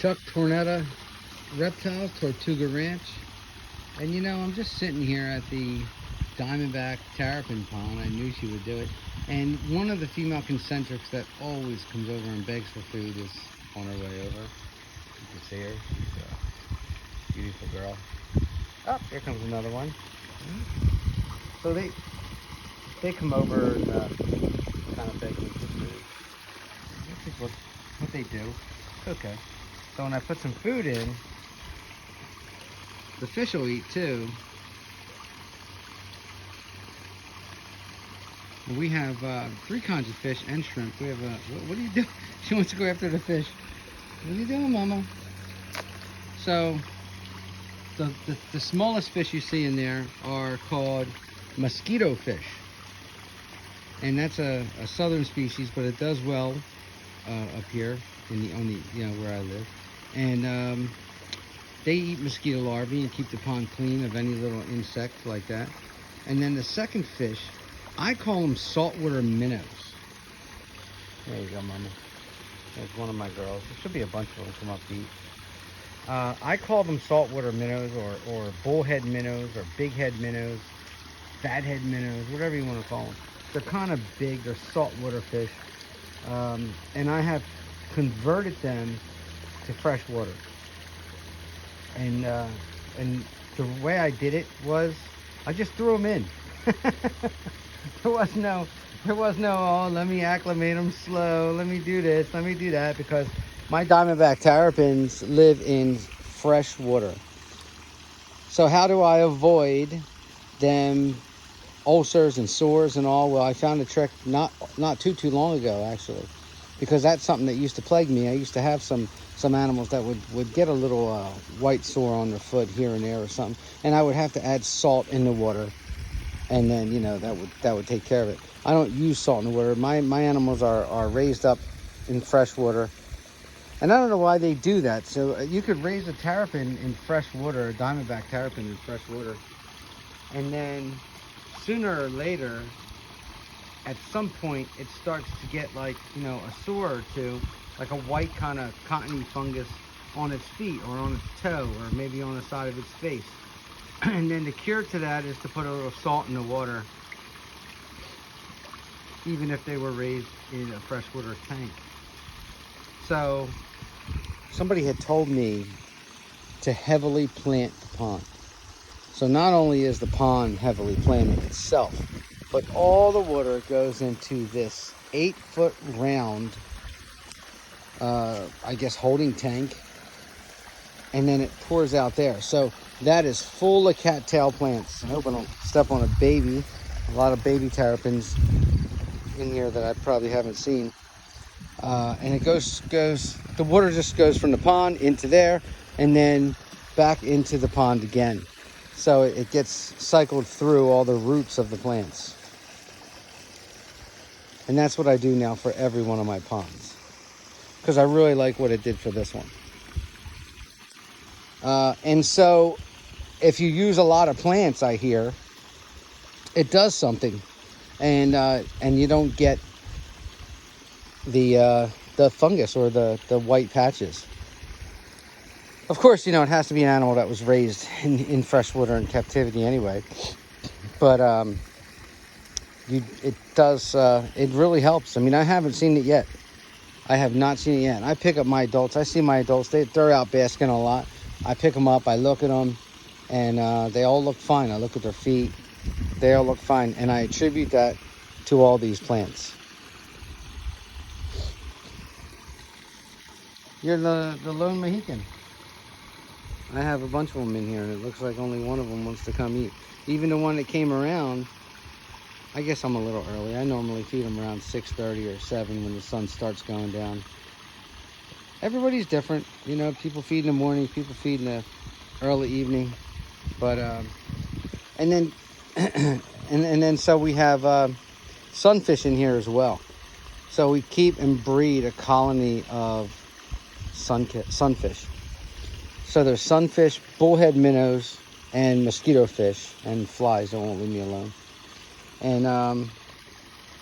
Chuck Tornetta Reptiles, Tortuga Ranch. And you know, I'm just sitting here at the Diamondback Terrapin pond. I knew she would do it. And one of the female concentrics that always comes over and begs for food is on her way over. You can see her. She's a beautiful girl. Oh, here comes another one. So they come over and kind of beg me for food. This is what they do. It's okay. So when I put some food in, the fish will eat too. And we have 3 kinds of fish and shrimp. We have what do you do? She wants to go after the fish. What are you doing, Mama? So the smallest fish you see in there are called mosquito fish, and that's a southern species, but it does well up here on the you know where I live, and they eat mosquito larvae and keep the pond clean of any little insect like that. And then the second fish, I call them saltwater minnows. There you go, Mama. There's one of my girls. There should be a bunch of them come up to eat. I call them saltwater minnows or bullhead minnows or bighead minnows, fathead minnows, whatever you want to call them. They're kind of big. They're saltwater fish. And I have converted them to fresh water. And the way I did it was I just threw them in. There was no, oh, let me acclimate them slow, let me do this, let me do that, because my Diamondback Terrapins live in fresh water. So how do I avoid them ulcers and sores and all? Well, I found a trick not too long ago, actually, because that's something that used to plague me. I used to have some animals that would get a little white sore on their foot here and there or something, and I would have to add salt in the water, and then, you know, that would take care of it. I don't use salt in the water. My animals are raised up in fresh water, and I don't know why they do that. So you could raise a terrapin in fresh water, a Diamondback Terrapin in fresh water, and then sooner or later, at some point, it starts to get, like, you know, a sore or two, like a white kind of cottony fungus on its feet or on its toe or maybe on the side of its face. And then the cure to that is to put a little salt in the water, even if they were raised in a freshwater tank. So somebody had told me to heavily plant the pond. So not only is the pond heavily planted itself, but all the water goes into this 8-foot round, I guess, holding tank, and then it pours out there. So that is full of cattail plants. I hope I don't step on a baby. A lot of baby terrapins in here that I probably haven't seen. And it goes, the water just goes from the pond into there and then back into the pond again. So it gets cycled through all the roots of the plants. And that's what I do now for every one of my ponds, because I really like what it did for this one. And so if you use a lot of plants, I hear, it does something, and you don't get the fungus or the white patches. Of course, you know, it has to be an animal that was raised in freshwater in captivity anyway. But it does, it really helps. I mean, I haven't seen it yet. I have not seen it yet. I pick up my adults. I see my adults. They're out basking a lot. I pick them up. I look at them, and they all look fine. I look at their feet. They all look fine. And I attribute that to all these plants. You're the lone Mohican. I have a bunch of them in here, and it looks like only one of them wants to come eat. Even the one that came around, I guess I'm a little early. I normally feed them around 6:30 or 7 when the sun starts going down. Everybody's different. You know, people feed in the morning, people feed in the early evening. But, and then, and then so we have sunfish in here as well. So we keep and breed a colony of sunfish. So there's sunfish, bullhead minnows, and mosquito fish, and flies that won't leave me alone. And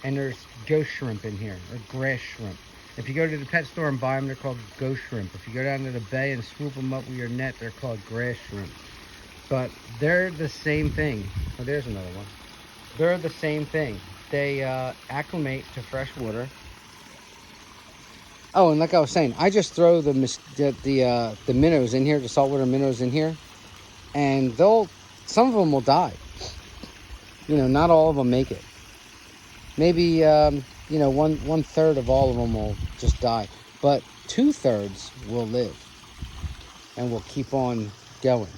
there's ghost shrimp in here, or grass shrimp. If you go to the pet store and buy them, they're called ghost shrimp. If you go down to the bay and swoop them up with your net, they're called grass shrimp. But they're the same thing. Oh, there's another one. They're the same thing. They acclimate to fresh water. Oh, and like I was saying, I just throw the minnows in here, the saltwater minnows in here, and some of them will die. You know, not all of them make it. Maybe you know, one third of all of them will just die, but 2/3 will live and will keep on going.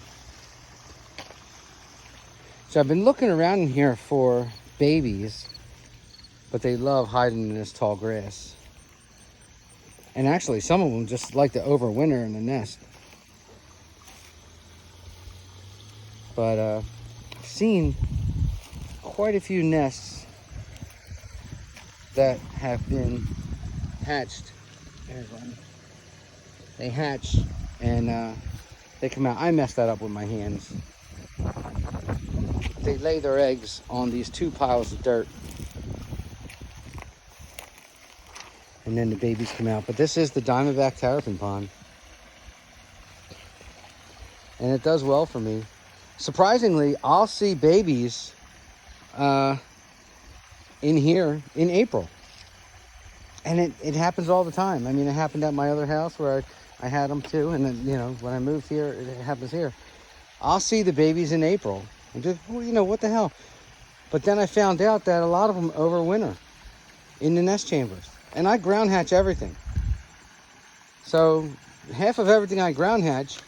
So I've been looking around in here for babies, but they love hiding in this tall grass. And actually, some of them just like to overwinter in the nest. But I've seen quite a few nests that have been hatched. There's one. They hatch and they come out. I messed that up with my hands. They lay their eggs on these 2 piles of dirt. And then the babies come out. But this is the diamondback terrapin pond. And it does well for me. Surprisingly, I'll see babies in here in April. And it happens all the time. I mean, it happened at my other house where I had them too. And then, you know, when I moved here, it happens here. I'll see the babies in April. And just, well, you know, what the hell? But then I found out that a lot of them overwinter in the nest chambers. And I ground hatch everything. So half of everything I ground hatch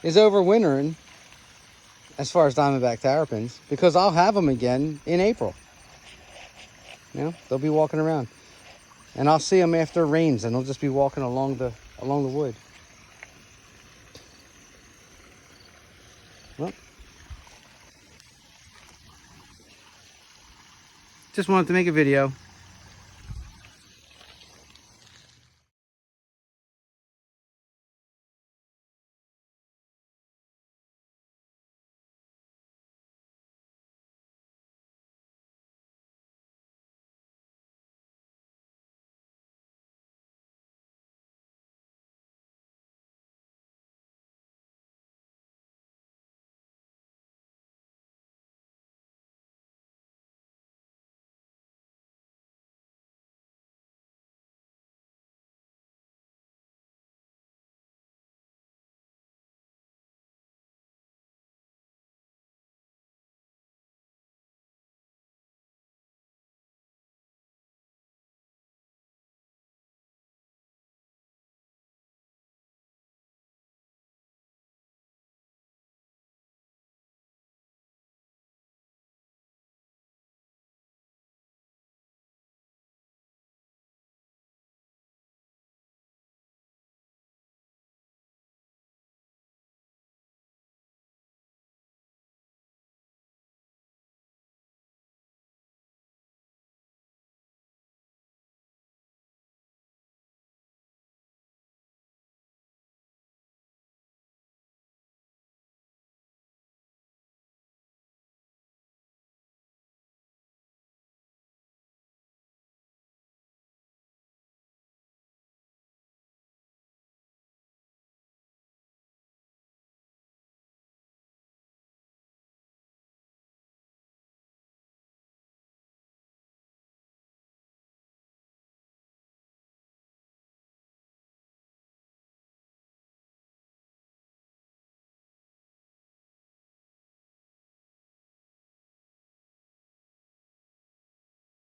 is overwintering as far as diamondback terrapins, because I'll have them again in April. You know, they'll be walking around. And I'll see them after it rains, and they'll just be walking along the wood. Well, just wanted to make a video.